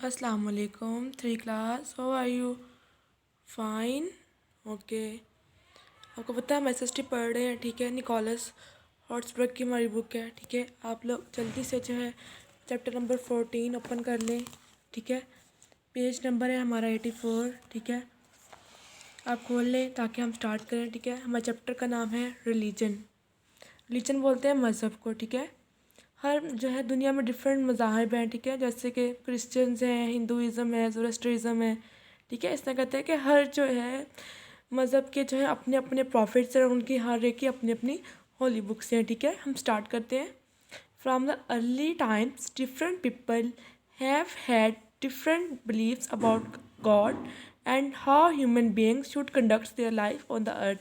अस्सलाम वालेकुम 3 class. How are you? Fine. Okay. आपको पता है हम एसएसटी पढ़ रहे हैं, ठीक है। निकोलस हॉट्सबर्ग की हमारी बुक है, ठीक है। आप लोग जल्दी से जो है चैप्टर नंबर 14 ओपन कर लें, ठीक है। पेज नंबर है हमारा 84, ठीक है। आप खोल लें ताकि हम स्टार्ट करें, ठीक है। हमारे चैप्टर का नाम है रिलीजन। रिलीजन बोलते हैं मज़हब को, ठीक है। हर जो है दुनिया में डिफरेंट मज़ाहिब हैं, ठीक है। जैसे कि क्रिश्चियंस हैं, हिंदुइज़्म है, ज़ोरोस्ट्रिज़्म है, ठीक है। इस तरह कहते हैं कि हर जो है मज़हब के जो है अपने अपने प्रॉफिट्स हैं और उनकी हर एक की अपनी अपनी होली बुक्स हैं, ठीक है। हम स्टार्ट करते हैं। From the early times different people have had different believes about God and how human beings should conduct their life on the earth.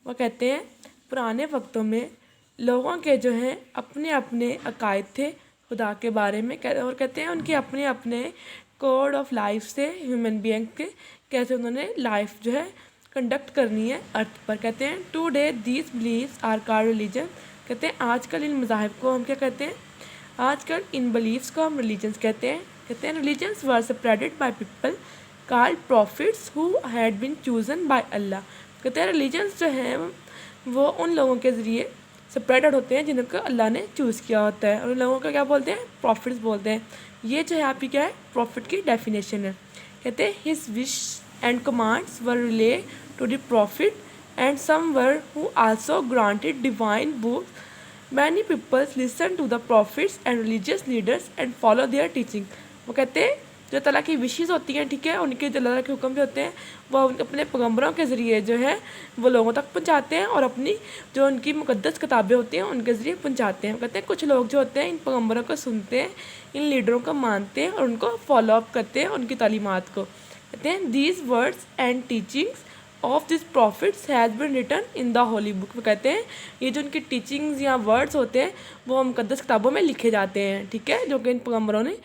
वो कहते हैं पुराने वक्तों में लोगों के जो हैं अपने अपने अकायद थे खुदा के बारे में, और कहते हैं उनके अपने अपने कोड ऑफ लाइफ से ह्यूमन बीइंग के कैसे उन्होंने लाइफ जो है कंडक्ट करनी है अर्थ पर। कहते हैं today these believes are called religion. कहते हैं आजकल इन मज़ाहिब को हम क्या कहते हैं, आजकल इन बिलीव्स को हम रिलीजन्स कहते हैं। कहते हैं religions were spreaded by people called prophets who had been chosen by Allah. कहते हैं रिलीजन्स जो हैं वो उन लोगों के ज़रिए स्प्रेडेड होते हैं जिनको अल्लाह ने चूज़ किया होता है, और उन लोगों को क्या बोलते हैं, प्रॉफिट्स बोलते हैं। ये जो है आपकी क्या है, प्रॉफिट की डेफिनेशन है। कहते हैं his wish and commands were relay to the prophet and some were who also granted divine books. Many peoples listen to the prophets and religious leaders and follow their teaching. वो कहते हैं जो तला की wishes होती हैं, ठीक है, उनके जो अल्लाह के हुक्म जो होते हैं वो अपने पैगम्बरों के ज़रिए जो है वो लोगों तक पहुंचाते हैं, और अपनी जो उनकी मुक़द्दस किताबें होती हैं उनके ज़रिए पहुंचाते हैं। कहते हैं कुछ लोग जो होते हैं इन पैगम्बरों को सुनते हैं, इन लीडरों को मानते हैं और उनको फॉलो अप करते हैं उनकी तालीमात को। कहते हैं these words and teachings of this prophets has been written in the holy book. वो कहते हैं ये जो उनकी टीचिंग्स या वर्ड्स होते हैं वो मुक़द्दस किताबों में लिखे जाते हैं, ठीक है, जो कि इन पैगम्बरों ने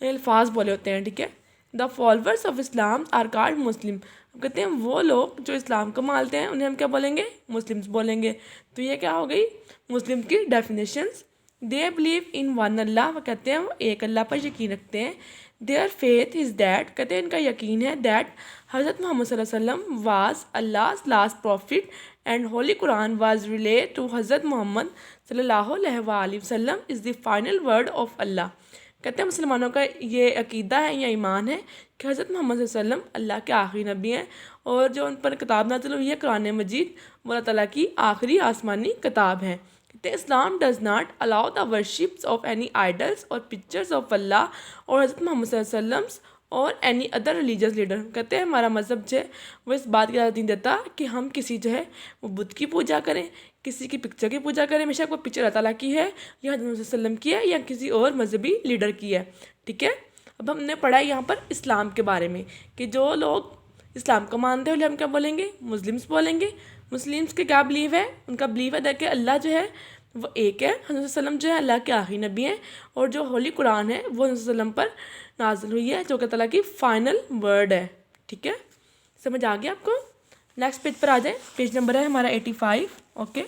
अल्फाज बोले होते हैं, ठीक है। The followers of Islam are called Muslim. कहते हैं वो लोग जो इस्लाम को मानते हैं उन्हें हम क्या बोलेंगे, मुस्लिम्स बोलेंगे। तो ये क्या हो गई मुस्लिम की definitions. They believe in one Allah. वो कहते हैं वो एक अल्लाह पर यकीन रखते हैं। देयर फेथ इज़ दैट, कहते हैं इनका यकीन है दैट हज़रत मोहम्मद सल्लल्लाहु अलैहि वसल्लम was Allah's last prophet and holy Quran was relay to हज़रत मोहम्मद सल्लल्लाहु अलैहि वसल्लम is the final word of Allah. कहते हैं मुसलमानों का ये अकीदा है या ईमान है कि हज़रत मोहम्मद सल्लल्लाहु अलैहि वसल्लम अल्लाह के आखिरी नबी हैं, और जो उन पर किताब नाज़िल हुई है कुरान मजीद वो अल्लाह ताला की आखिरी आसमानी किताब है। कहते हैं Islam does not allow the worships of any idols और पिक्चर्स ऑफ अल्लाह और हज़रत मोहम्मद सल्लल्लाहु अलैहि वसल्लम और एनी अदर रिलीजियस लीडर। कहते हैं हमारा मज़हब जो है वो इस बात की इजाज़त नहीं देता कि हम किसी जो है वो बुद्ध की पूजा करें, किसी की पिक्चर की पूजा करें। हमेशा कोई पिक्चर अल्लाह ताला की है या हज़रत वसल्लम की है या किसी और मजहबी लीडर की है, ठीक है। अब हमने पढ़ा है यहाँ पर इस्लाम के बारे में कि जो लोग इस्लाम को मानते हैं हम क्या बोलेंगे, मुस्लिम्स बोलेंगे। मुस्लिम्स के क्या बिलीव है, उनका बिलीव है कि अल्लाह जो है वो एक है, हज़रत वसल्लम जो है अल्लाह के आखिरी नबी हैं, और जो होली कुरान है वो हज़रत वसल्लम पर नाजिल हुई है जो कि अल्लाह की फ़ाइनल वर्ड है, ठीक है। समझ आ गया आपको? नेक्स्ट पेज पर आ जाए। पेज नंबर है हमारा 85। ओके,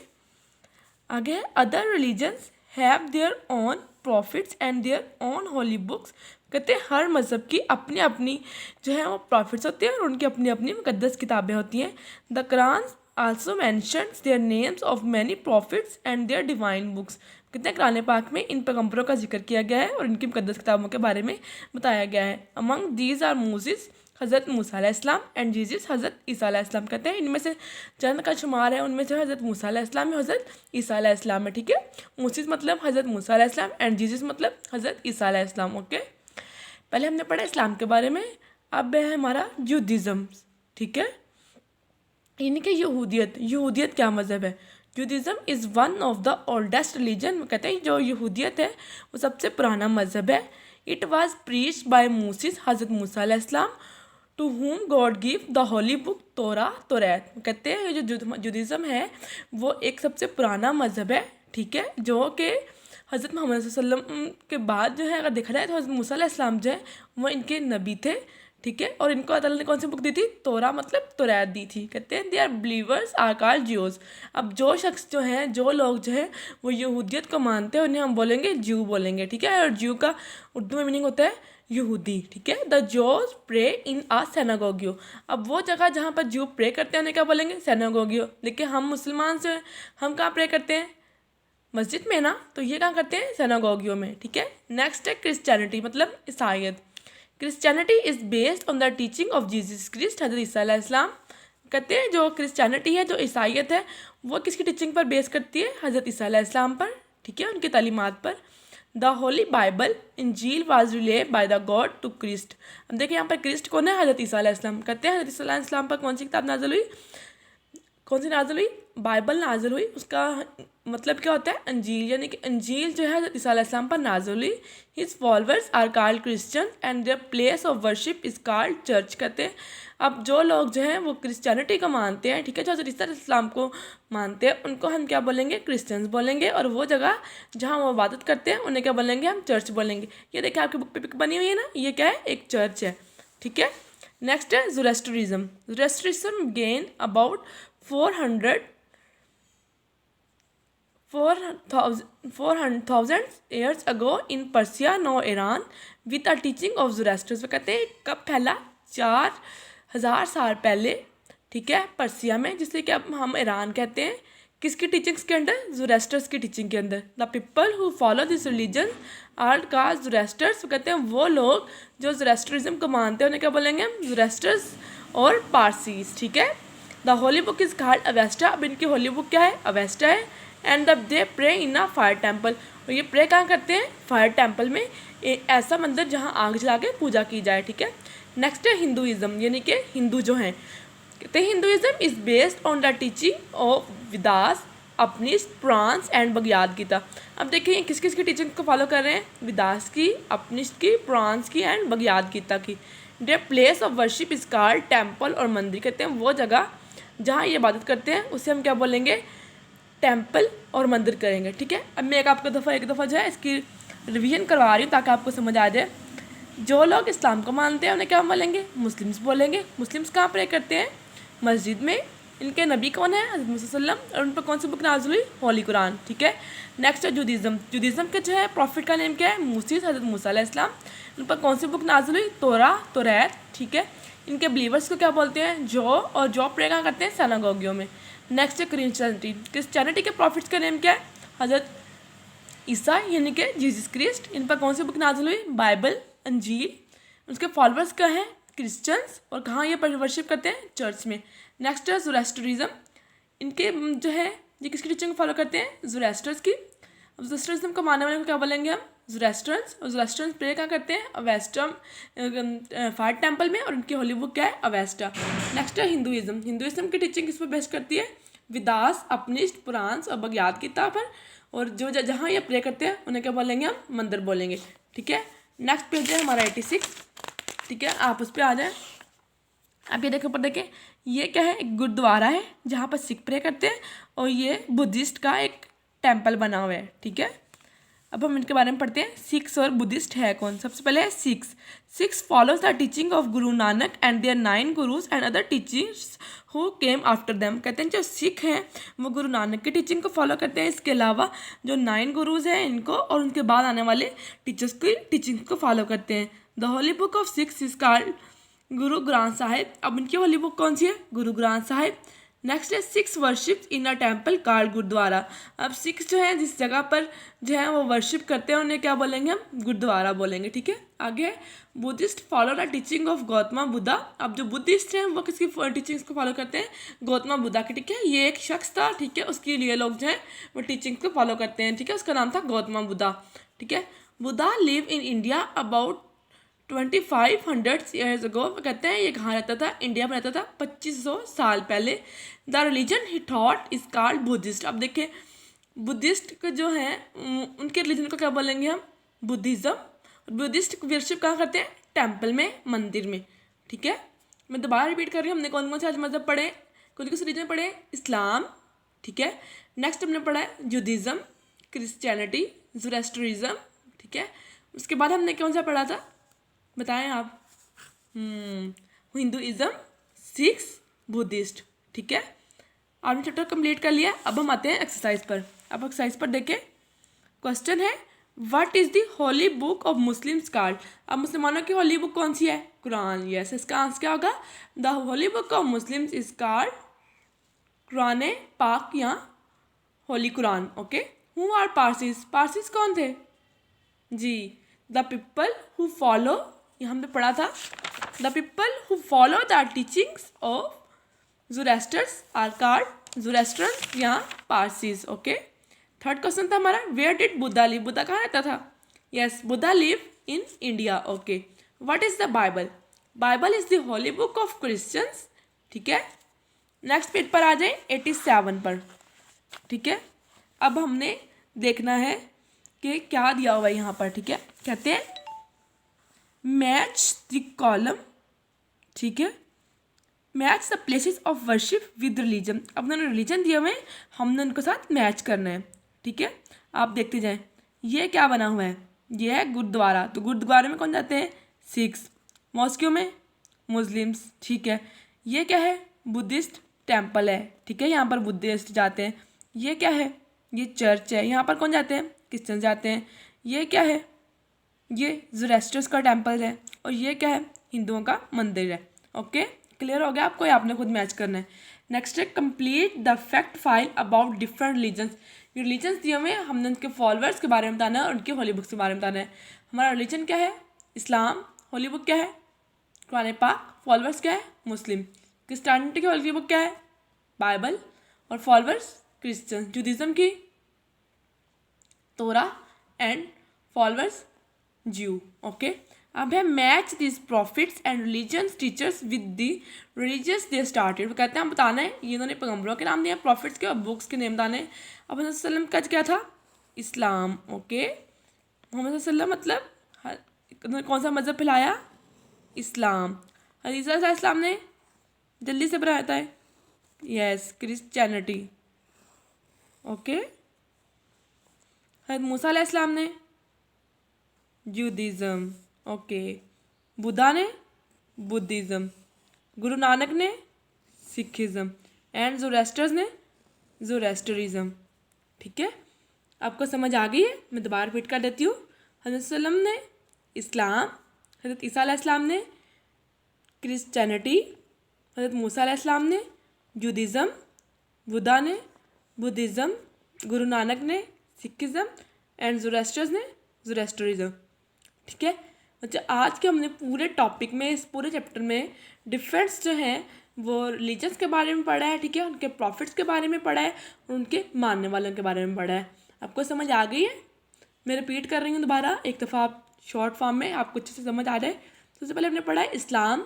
आगे है other religions have their own profits and their own holy books. कहते हैं हर मज़हब की अपनी अपनी जो है वो प्रॉफिट्स होते हैं और उनकी अपनी अपनी मुक़द्दस किताबें होती हैं। The Quran also mentions their names of many prophets and their divine books. कहते हैं कुरान पाक में इन पैगम्बरों का जिक्र किया गया है और इनकी मुक़द्दस किताबों के बारे में बताया गया है। अमंग दीज आर मोसेस हज़रत मूसा अलैहिस्सलाम एंड जीसस हज़रत ईसा अलैहिस्सलाम। कहते हैं इनमें से चंद का शुमार है, उनमें से हज़रत मूसा अलैहिस्सलाम है, हज़रत ईसा अलैहिस्सलाम है, ठीक है। मूसेस मतलब हज़रत मूसा अलैहिस्सलाम एंड जीसस मतलब हज़रत ईसा अलैहिस्सलाम। ओके, पहले हमने पढ़ा इस्लाम के बारे में, अब है हमारा यूदिज़म, ठीक है। यानी कि यहूदियत क्या मज़हब है। Judaism is one of the oldest religion. कहते हैं जो यहूदियत है वो सबसे पुराना मज़हब है। It was preached by Moses हज़रत मूसा अलैहिस्सलाम to whom God give the holy book Taurat. कहते हैं ये जो जुडिज़म है वो एक सबसे पुराना मज़हब है, ठीक है, जो कि हज़रत मोहम्मद सल्लल्लाहु अलैहि वसल्लम के बाद जो है अगर देखा जाए तो हज़रत मूसा अलैहिस्सलाम जो है वो इनके नबी थे, ठीक है। और इनको अल्लाह ताला ने कौन सी बुक दी थी? तोरा मतलब तौरात दी थी। कहते हैं they are believers are called Jews. अब जो शख्स जो हैं, जो लोग जो हैं वो यहूदियत को मानते हैं, उन्हें हम बोलेंगे ज्यू बोलेंगे, ठीक है। और ज्यू का उर्दू में मीनिंग होता है यहूदी, ठीक है। द जोज प्रे इन आ सेनागोगियो। अब वो जगह जहाँ पर ज्यू प्रे करते हैं उन्हें क्या बोलेंगे? सेनागोगियो। लेकिन हम मुसलमान से हम कहाँ प्रे करते हैं? मस्जिद में ना, तो ये कहाँ करते हैं? सेनागोगियो में, ठीक है। नेक्स्ट है क्रिश्चियनिटी, मतलब ईसाईयत। Christianity is based on the teaching of Jesus Christ, हज़रत ईसा अलैहिस्सलाम। कहते हैं जो क्रिश्चियनिटी है, जो ईसाईयत है, वो किसकी टीचिंग पर बेस करती है? हज़रत ईसा अलैहिस्सलाम पर, ठीक है, उनकी तालीमात पर। द होली बाइबल इंजील was relayed by the God to Christ. अब देखिए यहाँ पर क्रिस्ट कौन है? हज़रत ईसा अलैहिस्सलाम। कहते हैं हज़रत ईसा अलैहिस्सलाम पर कौन सी किताब नाज़िल हुई? कौन सी नाज़िल हुई? बाइबल नाज़िल हुई। उसका मतलब क्या होता है? अंजील, यानी कि अंजील जो है ईसा अलैहिस्सलाम पर नाज़िल हुई। His followers are called Christian and their place of worship is called church. कहते हैं अब जो लोग जो हैं वो क्रिश्चियनिटी को मानते हैं, ठीक है, जो ईसा अलैहिस्सलाम को मानते हैं, उनको हम क्या बोलेंगे? क्रिश्चियंस बोलेंगे। और वो जगह जहाँ वो इबादत करते हैं उन्हें क्या बोलेंगे? हम चर्च बोलेंगे। ये देखिए आपकी बुक पे पिक बनी हुई है ना, ये क्या है? एक चर्च है, ठीक है। नेक्स्ट है ज़ोरेस्ट्रिज्म। ज़ोरेस्ट्रिज्म gain about 400,000 years ago in Persia, now Iran, with a teaching of Zoroaster। कहते हैं कब फैला? 4,000 साल पहले, ठीक है, पर्सिया में, जिसे कि अब हम ईरान कहते हैं। किसकी टीचिंग्स के अंदर? ज़ोरेस्टर्स की टीचिंग के अंदर। The people who follow this religion are called Zoroasters. कहते हैं वो लोग जो ज़ोरेस्ट्रिज्म को मानते हैं उन्हें क्या बोलेंगे हम? ज़ोरेस्टर्स और पारसीज, ठीक है। The holy book is called Avesta. अब इनकी होली बुक क्या है? अवेस्टा है। And the they pray in a fire temple. और ये प्रे कहाँ करते हैं? फायर टेम्पल में, ऐसा मंदिर जहाँ आग जला के पूजा की जाए, ठीक है। नेक्स्ट है हिंदुइज़्म, यानी कि हिंदू जो हैं। कहते हैं Hinduism is based on the teaching of Vedas, Upanishad, Purana and Bhagavad Gita. अब देखिए किस किस की टीचिंग को फॉलो कर रहे हैं? वेदास की, अपनिषद की, पुराण की एंड भगवद गीता की। Day place of worship is called temple. और मंदिर कहते हैं वो जगह जहाँ ये इबादत करते हैं उसे हम क्या बोलेंगे? टेम्पल और मंदिर करेंगे, ठीक है। अब मैं एक दफ़ा जो है इसकी रिवीजन करवा रही हूँ ताकि आपको समझ आ जाए। जो लोग इस्लाम को मानते हैं उन्हें क्या बोलेंगे? मुस्लिम्स बोलेंगे। मुस्लिम्स कहाँ प्रे करते हैं? मस्जिद में। इनके नबी कौन है? हज़रत मूसा सल्लम। और उन पर कौन सी बुक नाज़िल हुई? होली कुरान, ठीक है। नेक्स्ट है जुडिज़म। जुडिज़म के जो है प्रॉफिट का नेम क्या है? मूसा, हज़रत मूसा अलैहिस्सलाम। उन पर कौन सी बुक नाज़िल हुई? तौरात, ठीक है। इनके बिलीवर्स को क्या बोलते हैं? और जो प्रे कहाँ करते हैं? सिनागोगियों में। नेक्स्ट है क्रिश्चियनिटी। क्रिश्चियनिटी के प्रॉफिट्स का नेम क्या है? हज़रत ईसा, यानी कि जीसस क्रिस्ट। इन पर कौन सी बुक नाज़िल हुई? बाइबल, अंजील। उसके फॉलोअर्स क्या हैं? क्रिश्चियंस। और कहाँ ये वर्शिप करते हैं? चर्च में। नेक्स्ट है ज़ोरेस्ट्रिज्म। इनके जो है ये किसकी टीचिंग फॉलो करते हैं? ज़ोरेस्टर्स की। अब ज़ोरेस्ट्रिज्म को मानने वाले को क्या बोलेंगे हम? ज़ोरेस्ट्रियंस। और ज़ोरेस्ट्रियंस प्रे क्या करते हैं? अवेस्टा, फायर टेम्पल में। और उनकी होली बुक क्या है? अवेस्टा। नेक्स्ट है हिंदुइज़्म। हिंदुइज़्म की टीचिंग किस पर बेस्ट करती है? वेदास, अपनिषद, पुराण और भगवद गीता पर। और जो जहाँ ये प्रे करते हैं उन्हें क्या बोलेंगे हम? मंदिर बोलेंगे, ठीक है। नेक्स्ट पेज है हमारा 86, ठीक है, आप उस पर आ जाए। आप ये देखो, पर देखें ये क्या है? एक गुरुद्वारा है जहाँ पर सिख प्रे करते हैं। और ये बुद्धिस्ट का एक टेम्पल बना हुआ है, ठीक है। अब हम इनके बारे में पढ़ते हैं। सिख्स और बुद्धिस्ट है कौन? सबसे पहले है Sikhs. Sikhs follows the teaching of Guru Nanak and their 9 gurus and other teachers who came after them. कहते हैं जो सिख हैं वो गुरु नानक की टीचिंग को फॉलो करते हैं। इसके अलावा जो 9 गुरुज हैं इनको और उनके बाद आने वाले टीचर्स की टीचिंग को फॉलो करते हैं। The holy book of Sikhs is called गुरु ग्रंथ साहिब। अब इनकी होली बुक कौन सी है? गुरु ग्रंथ साहिब। नेक्स्ट है Sikhs worship in a temple called gurdwara. अब सिक्स जो है जिस जगह पर जो है वो वर्शिप करते हैं उन्हें क्या बोलेंगे हम? गुरुद्वारा बोलेंगे, ठीक है। आगे Buddhist follow the teaching of Gautam Buddha. अब जो बुद्धिस्ट हैं वो किसकी टीचिंग्स को फॉलो करते हैं? गौतम बुद्धा की, ठीक है। ये एक शख्स था, ठीक है, उसके लिए लोग जो है वो टीचिंग्स को फॉलो करते हैं, ठीक है। उसका नाम था गौतम बुद्धा, ठीक है। Buddha live in India about 2500 years ago. कहते हैं ये कहाँ रहता था? इंडिया में रहता था 2500 साल पहले। The religion he thought is called Buddhist. अब देखिए बुद्धिस्ट को जो है उनके रिलीजन को क्या बोलेंगे हम? बुद्धिज़्म। बुद्धिस्ट वर्शिप कहाँ करते हैं? टेम्पल में, मंदिर में, ठीक है। मैं दोबारा रिपीट कर रही हूँ। हमने कौन कौन से आज मज़हब पढ़े? कौन से रिलीजन पढ़े? इस्लाम, ठीक है। नेक्स्ट हमने पढ़ा है जुडिज़्म, क्रिश्चियनिटी, ज़ोरेस्ट्रिज्म, ठीक है। उसके बाद हमने कौन सा पढ़ा था? बताएं आप। Hinduism, six, Buddhist. ठीक है, आपने चैप्टर कंप्लीट कर लिया। अब हम आते हैं एक्सरसाइज पर। अब एक्सरसाइज पर देखें, क्वेश्चन है what is the holy book of Muslims called. अब मुसलमानों की होली बुक कौन सी है? कुरान। यस, इसका आंसर क्या होगा? The holy book of Muslims is called Quran पाक या holy Quran. Okay, who are Parsis? Parsis कौन थे? जी, द पीपल हु फॉलो, ये हमने पढ़ा था, the people who follow the teachings of Zoroasters are called Zoroastrians या पारसीज। ओके, थर्ड क्वेश्चन था हमारा where did Buddha live. Buddha कहाँ रहता था? Yes, Buddha live in India. Okay, what is the Bible? Bible is the holy book of Christians. ठीक है, next page पर आ जाए 87 पर। ठीक है, अब हमने देखना है कि क्या दिया हुआ है यहाँ पर। ठीक है, कहते हैं मैच द कॉलम। ठीक है, match the places of worship with religion. अब उन्होंने रिलीजन दिया हुए हैं, हमने उनके साथ मैच करना है। ठीक है, आप देखते जाएं, ये क्या बना हुआ है? ये है गुरुद्वारा। तो गुरुद्वारे में कौन जाते हैं? सिख्स। मॉस्क्यू में मुस्लिम्स। ठीक है, ये क्या है? बुद्धिस्ट टेम्पल है। ठीक है, यहाँ पर बुद्धिस्ट जाते हैं। ये क्या है? ये चर्च है। यहाँ पर कौन जाते हैं? क्रिश्चियन जाते हैं। ये क्या है? ये ज़ोरेस्ट्रस का टेम्पल है। और ये क्या है? हिंदुओं का मंदिर है। ओके, क्लियर हो गया आपको? ये आपने खुद मैच करना है। नेक्स्ट है complete the fact file about different religions. Religions दिए हुए हैं, हमने उनके फॉलोअर्स के बारे में बताना है और उनकी होली बुक्स के बारे में बताना है। हमारा रिलीजन क्या है? इस्लाम। होली बुक क्या है? कुरान पाक। फॉलोअर्स क्या है? मुस्लिम। क्रिश्चियनिटी की होली बुक क्या है? बाइबल। और फॉलोअर्स क्रिश्चियन। जुडिज्म की तोरा एंड फॉलोअर्स ज्यू। ओके, अब है match this profits and religious teachers with the religious they started. वो कहते हैं हम बताना है, ये इन्होंने पैगंबरों के नाम दिए, प्रॉफिट्स के और बुक्स के नेम बताने। अब मोहम्मद वसल्लम का क्या था? इस्लाम। ओके, मोहम्मद वसल्लम मतलब उन्होंने कौन सा मज़हब फैलाया? इस्लाम। हदीजा इस्लाम ने जल्दी से बनाया है, यस, क्रिश्चियनिटी। ओके, हज़रत मूसा अलैहिस्सलाम ने जूडिज्म। ओके, बुद्धा ने बुद्धिज़्म, गुरु नानक ने सिखिज़्म एंड ज़ोरेस्टर्स ने ज़ोरेस्टरिज्म। ठीक है, आपको समझ आ गई है? मैं दोबारा रिपीट कर देती हूँ। हज़रत सल्लम ने इस्लाम, हज़रत ईसा अलैहिस्सलाम ने क्रिश्चियनिटी, हज़रत मूसा अलैहिस्सलाम ने जूडिज्म, बुद्धा ने बुद्धिज़्म, गुरु नानक ने सिखिज़्म एंड ज़ोरेस्टर्स ने ज़ोरेस्टरिज्म। ठीक है, अच्छा, आज के हमने पूरे टॉपिक में, इस पूरे चैप्टर में डिफरेंस जो हैं वो रिलीजन्स के बारे में पढ़ा है। ठीक है, उनके प्रॉफिट्स के बारे में पढ़ा है और उनके मानने वालों के बारे में पढ़ा है। आपको समझ आ गई है? मैं रिपीट कर रही हूँ दोबारा, एक दफ़ा आप शॉर्ट फॉर्म में आपको अच्छे से समझ आ जाए। सबसे पहले हमने पढ़ा है इस्लाम,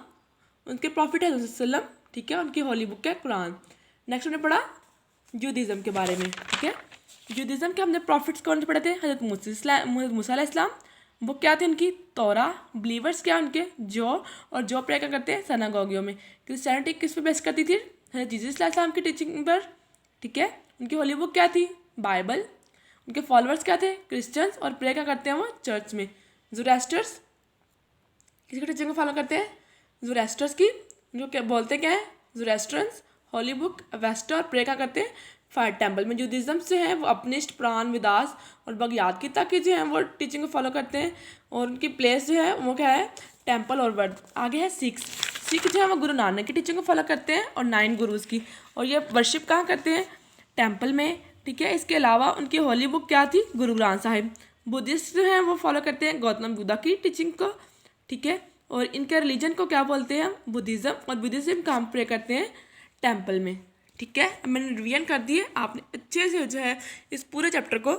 उनके प्रॉफिट है रसूलुल्लाह। ठीक है, उनकी होली बुक है कुरान। नेक्स्ट हमने पढ़ा जूडिज्म के बारे में। ठीक है, जूडिज्म के हमने प्रॉफिट्स कौन से पढ़े थे? हज़रत मूसा अलैहिस्सलाम, वो क्या थे उनकी? तौरा। बिलीवर्स क्या उनके? जो प्रे क्या करते हैं? सनागोगियों में। क्रिश्चियनिटी किस पे बेस करती थी? हज़रत जीसस अलैहिस्सलाम की टीचिंग पर। ठीक है, उनकी होली बुक क्या थी? बाइबल। उनके फॉलोअर्स क्या थे? क्रिश्चियंस। और प्रे क्या करते हैं वो? चर्च में। ज़ोरेस्टर्स किसकी टीचिंग को फॉलो करते हैं? ज़ोरेस्टर्स की, जो क्या बोलते क्या है? ज़ोरेस्ट्रियंस। होली बुक वेस्ट और प्रे क्या करते हैं? फायर टेम्पल में। जूडिज्म से हैं वो अपनिष्ट, पुराण, विदास और बगयाद की तक जो हैं वो टीचिंग को फॉलो करते हैं और उनकी प्लेस जो है वो क्या है? टेम्पल और वर्ड। आगे है सिख जो है वो गुरु नानक की टीचिंग को फॉलो करते हैं और 9 गुरुज की, और ये वर्शिप कहाँ करते हैं? टेम्पल में। ठीक है, इसके अलावा उनकी होली बुक क्या थी? गुरु ग्रंथ साहिब। बुद्धिस्ट जो हैं वो फॉलो करते हैं गौतम बुद्धा की टीचिंग को। ठीक है, और इनके रिलीजन को क्या बोलते हैं? बुद्धिज़्म। और बुद्धिज़्म का हम प्रे करते हैं टेम्पल में। ठीक है, अब मैंने रिवीजन कर दी है, आपने अच्छे से जो है इस पूरे चैप्टर को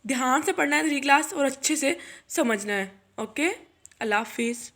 ध्यान से पढ़ना है 3 क्लास और अच्छे से समझना है। ओके, अल्लाह हाफिज़।